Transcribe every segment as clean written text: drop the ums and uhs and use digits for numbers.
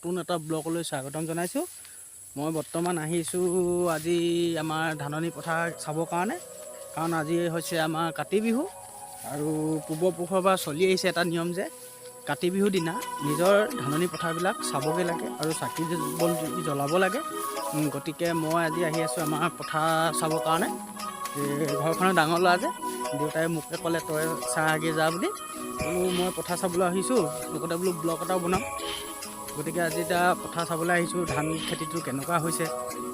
নতুন এটা ব্লগলৈ স্বাগতম জনাইছোঁ। মই বৰ্তমান আহিছোঁ আজি আমাৰ ধাননি পথাৰ চাবৰ কাৰণে, কাৰণ আজি হৈছে আমাৰ কাতি বিহু আৰু পূৰ্বপুৰুষৰ পৰা চলি আহিছে এটা নিয়ম যে কাতি বিহুৰ দিনা নিজৰ ধাননি পথাৰবিলাক চাবগৈ লাগে আৰু চাকি বন্তি জ্বলাব লাগে। গতিকে মই আজি আহি আছোঁ আমাৰ পথাৰ চাবৰ কাৰণে। ঘৰখনৰ ডাঙৰ ল'ৰা যে দেউতাই মোকে ক'লে তই চাহ আগে যা বুলি, বোলো মই পথাৰ চাবলৈ আহিছোঁ, লগতে বোলো ব্লগ এটাও বনাম। গতিকে আজি এতিয়া পথাৰ চাবলৈ আহিছোঁ, ধান খেতিটো কেনেকুৱা হৈছে।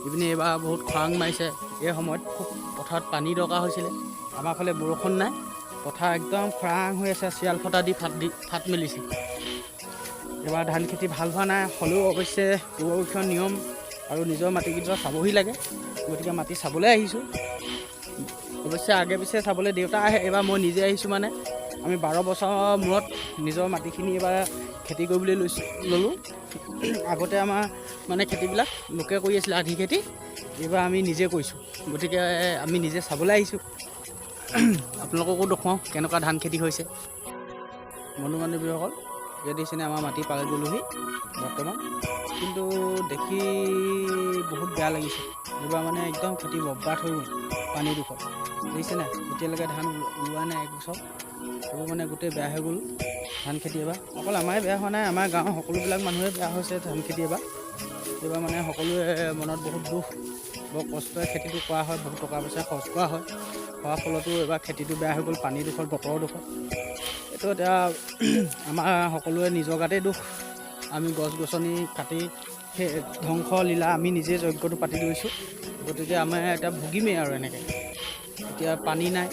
ইপিনে এইবাৰ বহুত খৰাং মাৰিছে, এই সময়ত খুব পথাৰত পানী দৰকাৰ হৈছিলে। আমাৰ ফালে বৰষুণ নাই, পথাৰ একদম খৰাং হৈ আছে, চিৰাল ফটা দি ফাট মেলিছে। এইবাৰ ধান খেতি ভাল হোৱা নাই, হ'লেও অৱশ্যে পূৰ্বপুৰুষৰ নিয়ম আৰু নিজৰ মাটিকেইটা চাবহি লাগে। গতিকে মাটি চাবলৈ আহিছোঁ। অৱশ্যে আগে পিছে চাবলৈ দেউতা আহে, এইবাৰ মই নিজে আহিছোঁ। মানে আমি 12 বছৰৰ মূৰত নিজৰ মাটিখিনি এইবাৰ খেতি কৰিবলৈ ল'লোঁ। আগতে আমাৰ মানে খেতিবিলাক লোকে কৰি আছিলে আধি খেতি, এইবাৰ আমি নিজে কৰিছোঁ। গতিকে আমি নিজে চাবলৈ আহিছোঁ, আপোনালোককো দেখুৱাওঁ কেনেকুৱা ধান খেতি হৈছে। বন্ধু বান্ধৱীসকল, এতিয়া দেখিছেনে আমাৰ মাটি পাই গ'লোহি বৰ্তমান, কিন্তু দেখি বহুত বেয়া লাগিছে। এইবাৰ মানে একদম খেতি বৰবাদ হৈ গ'ল পানী দুখত। দেখিছেনে এতিয়ালৈকে ধান ওলোৱা নাই একবছৰ, এইবোৰ মানে গোটেই বেয়া হৈ গ'ল ধান খেতি। এইবাৰ অকল আমাৰে বেয়া হোৱা নাই, আমাৰ গাঁৱৰ সকলোবিলাক মানুহে বেয়া হৈছে ধান খেতি এইবাৰ মানে সকলোৱে মনত বহুত দুখ। বৰ কষ্টৰে খেতিটো কৰা হয়, বহুত টকা পইচা খৰচ কৰা হয়, হোৱাৰ ফলতো এইবাৰ খেতিটো বেয়া হৈ গ'ল পানী দুখত, বতৰৰ দুখত। এইটো এতিয়া আমাৰ সকলোৱে নিজৰ গাতেই দুখ। আমি গছ গছনি কাটি সেই ধ্বংস লীলা আমি নিজে যজ্ঞটো পাতি লৈছোঁ। গতিকে আমাৰ এতিয়া ভুগিমেই আৰু এনেকৈ। এতিয়া পানী নাই,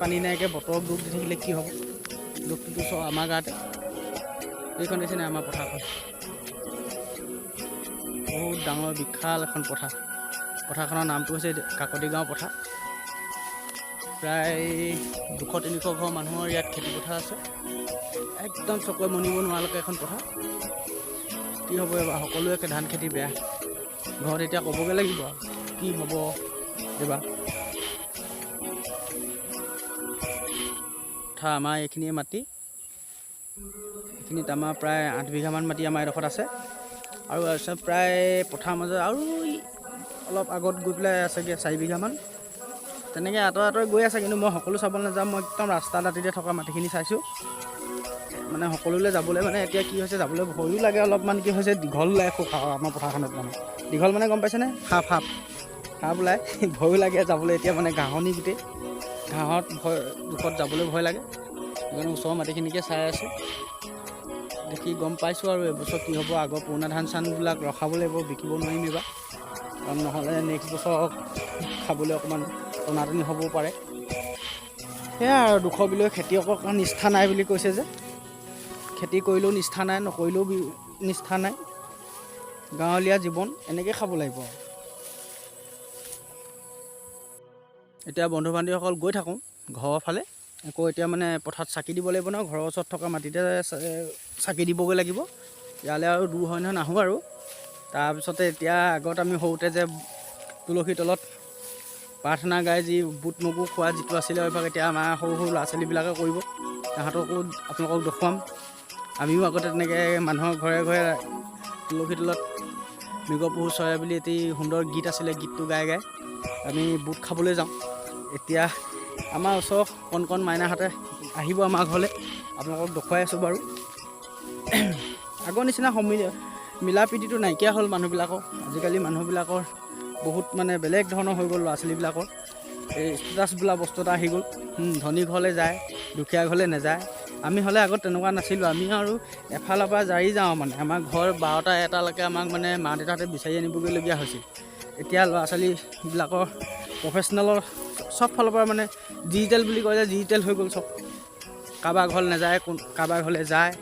পানী নাইকৈ বতৰক দুখ দি থাকিলে কি হ'ব। দুখটোতো চব আমাৰ গাতে। এইখন দেখিছেনে আমাৰ পথাৰখন, বহুত ডাঙৰ বিশাল এখন পথাৰ। পথাৰখনৰ নামটো হৈছে কাকতি গাঁও পথাৰ। প্ৰায় 200-300 ঘৰ মানুহৰ ইয়াত খেতি পথাৰ আছে। একদম চকুৱে মনিব নোৱাৰালৈকে এখন পথাৰ। কি হ'ব এইবাৰ, সকলোৱে ধান খেতি বেয়া। ঘৰত এতিয়া ক'বগৈ লাগিব আৰু কি হ'ব এইবাৰ। পথাৰ আমাৰ এইখিনিয়ে মাটি, এইখিনিত আমাৰ প্ৰায় 8 বিঘামান মাটি আমাৰ এডোখৰত আছে। আৰু আছে প্ৰায় পথাৰৰ মাজত আৰু অলপ আগত গৈ পেলাই আছেগৈ 4 বিঘামান। তেনেকৈ আঁতৰে গৈ আছে, কিন্তু মই সকলো চাবলৈ নাযাওঁ। মই একদম ৰাস্তা দাঁতিতে থকা মাটিখিনি চাইছোঁ। মানে সকলোলৈ যাবলৈ মানে এতিয়া কি হৈছে, যাবলৈ ভয়ো লাগে অলপমান। কি হৈছে, দীঘল ওলাই খুব আমাৰ পথাৰখনত। মানে দীঘল মানে গম পাইছেনে, সাপ ওলাই ভয়ো লাগে যাবলৈ। এতিয়া মানে ঘাঁহনি গোটেই, ঘাঁহত দুখত যাবলৈ ভয় লাগে। সেইকাৰণে ওচৰৰ মাটিখিনিকে চাই আছোঁ। দেখি গম পাইছোঁ আৰু এইবছৰ কি হ'ব। আগৰ পুৰণা ধান চানবিলাক ৰখাব লাগিব, বিকিব নোৱাৰিম এইবাৰ, কাৰণ নহ'লে নেক্সট বছৰ খাবলৈ অকণমান টনাটনি হ'বও পাৰে। সেয়াই আৰু দুখৰ বিলৈ খেতিয়কৰ কাৰণ নিষ্ঠা নাই বুলি কৈছে যে, খেতি কৰিলেও নিষ্ঠা নাই, নকৰিলেও নিষ্ঠা নাই। গাঁৱলীয়া জীৱন এনেকৈ খাব লাগিব আৰু। এতিয়া বন্ধু বান্ধৱীসকল গৈ থাকোঁ ঘৰৰ ফালে। আকৌ এতিয়া মানে পথাৰত চাকি দিব লাগিব ন, ঘৰৰ ওচৰত থকা মাটিতে চাকি দিবগৈ লাগিব। ইয়ালৈ আৰু দূৰ হয় নহয়, নাহোঁ আৰু। তাৰপিছতে এতিয়া আগত আমি সৰুতে যে তুলসীৰ তলত প্ৰাৰ্থনা গাই যি বুট মগু খোৱা যিটো আছিলে অভ্যাস, এতিয়া আমাৰ সৰু ল'ৰা ছোৱালীবিলাকে কৰিব। তাহাঁতকো আপোনালোকক দেখুৱাম। আমিও আগতে তেনেকৈ মানুহৰ ঘৰে ঘৰে তুলসীৰ তলত মৃগপহু চৰে বুলি এটি সুন্দৰ গীত আছিলে, গীতটো গাই আমি বুট খাবলৈ যাওঁ। এতিয়া আমাৰ ওচৰ কণ মাইনাহঁতে আহিব আমাৰ ঘৰলৈ, আপোনালোকক দেখুৱাই আছোঁ বাৰু। আগৰ নিচিনা মিলা প্ৰীতিটো নাইকিয়া হ'ল মানুহবিলাকৰ। আজিকালি মানুহবিলাকৰ বহুত মানে বেলেগ ধৰণৰ হৈ গ'ল। ল'ৰা ছোৱালীবিলাকৰ এই ষ্টেটাছ বোলা বস্তু এটা আহি গ'ল। ধনী ঘৰলৈ যায়, দুখীয়া ঘৰলৈ নাযায়। আমি হ'লে আগত তেনেকুৱা নাছিলোঁ। আমি আৰু এফালৰ পৰা জাৰি যাওঁ। মানে আমাৰ ঘৰ 12টা 1টালৈকে আমাক মানে মা দেউতাহঁতে বিচাৰি আনিবগৈলগীয়া হৈছিল। এতিয়া ল'ৰা ছোৱালীবিলাকৰ প্ৰফেচনেলৰ চব ফালৰ পৰা মানে ডিজিটেল বুলি কয় যে, ডিজিটেল হৈ গ'ল চব। কাৰোবাৰ ঘৰলৈ নাযায়, কাৰোবাৰ ঘৰলৈ যায়,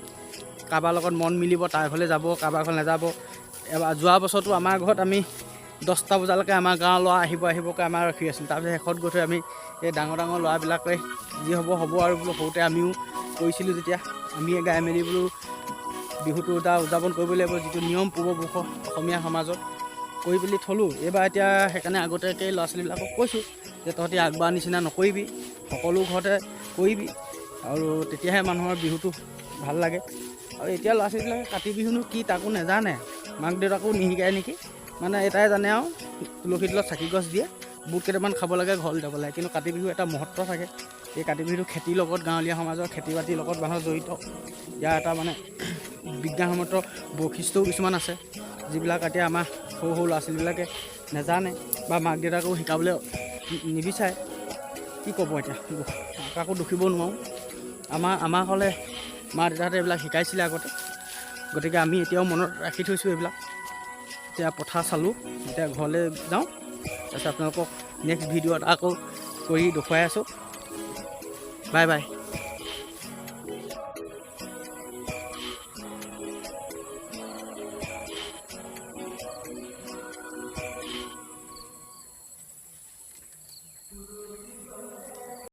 কাৰোবাৰ লগত মন মিলিব তাৰ ঘৰলৈ যাব, কাৰোবাৰ ঘৰলৈ নাযাব। এবাৰ যোৱা বছৰটো আমাৰ ঘৰত আমি 10টা বজালৈকে আমাৰ গাঁৱৰ ল'ৰা আহিবকৈ আমাৰ ৰখি আছিলোঁ। তাৰপিছত শেষত গৈ থৈ আমি এই ডাঙৰ ল'ৰাবিলাকে যি হ'ব আৰু বোলো। সৰুতে আমিও কৰিছিলোঁ যেতিয়া, আমিয়ে গাই মেলি বোলো বিহুটো উদযাপন কৰিব লাগিব, যিটো নিয়ম পূৰ্বপুৰুষৰ অসমীয়া সমাজত কৰি পেলি থলোঁ। এইবাৰ এতিয়া সেইকাৰণে আগতীয়াকৈ ল'ৰা ছোৱালীবিলাকক কৈছোঁ যে তহঁতি আগবাৰ নিচিনা নকৰিবি, সকলো ঘৰতে কৰিবি, আৰু তেতিয়াহে মানুহৰ বিহুটো ভাল লাগে। আৰু এতিয়া ল'ৰা ছোৱালীবিলাকে কাতি বিহুনো কি তাকো নেজানে, মাক দেউতাকো নিশিকায় নেকি। মানে এটাই জানে আৰু তুলসী তলত চাকি গছ দিয়ে, বুট কেইটামান খাব লাগে, ঘৰলৈ যাব লাগে। কিন্তু কাতি বিহু এটা মহত্ব থাকে। এই কাতি বিহুটো খেতিৰ লগত, গাঁৱলীয়া সমাজৰ খেতি বাতিৰ লগত মানুহ জড়িত। ইয়াৰ এটা মানে বিজ্ঞানসন্মত বৈশিষ্ট্যও কিছুমান আছে, যিবিলাক এতিয়া আমাৰ সৰু সৰু ল'ৰা ছোৱালীবিলাকে নেজানে বা মাক দেউতাকেও শিকাবলৈ নিবিচাৰে। কি ক'ব এতিয়া, কাকো দুখিব নোৱাৰোঁ। আমাৰ হ'লে মা দেউতাহঁতে এইবিলাক শিকাইছিলে আগতে, গতিকে আমি এতিয়াও মনত ৰাখি থৈছোঁ এইবিলাক। এতিয়া পথাৰ চালোঁ, এতিয়া ঘৰলৈ যাওঁ। তাৰপিছত আপোনালোকক নেক্সট ভিডিঅ'ত আকৌ কৰি দেখুৱাই আছোঁ। Bye bye.